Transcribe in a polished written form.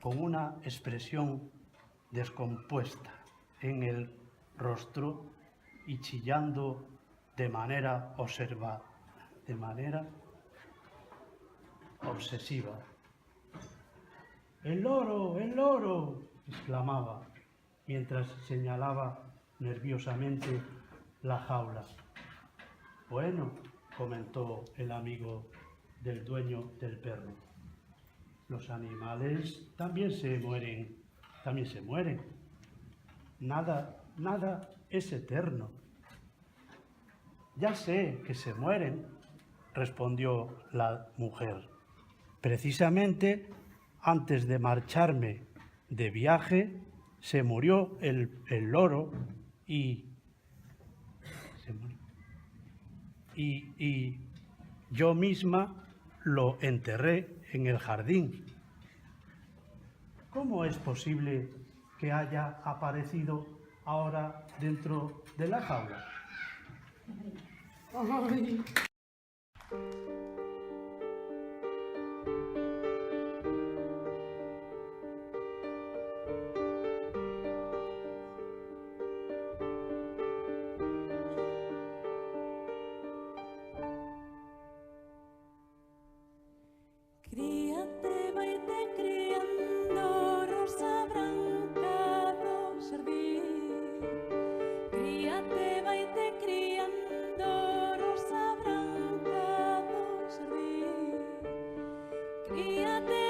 con una expresión descompuesta en el rostro y chillando de manera obsesiva. ¡El loro! ¡El loro!, exclamaba, mientras señalaba nerviosamente la jaula. Bueno, comentó el amigo del dueño del perro, los animales también se mueren. Nada es eterno. Ya sé que se mueren, respondió la mujer. Precisamente antes de marcharme de viaje, se murió el loro y yo misma lo enterré en el jardín. ¿Cómo es posible que haya aparecido ahora dentro de la jaula? ¡Ay! Críate, vaite criando, rosa branca do xardín. Críate, vaite criando, rosa branca do xardín. Críate,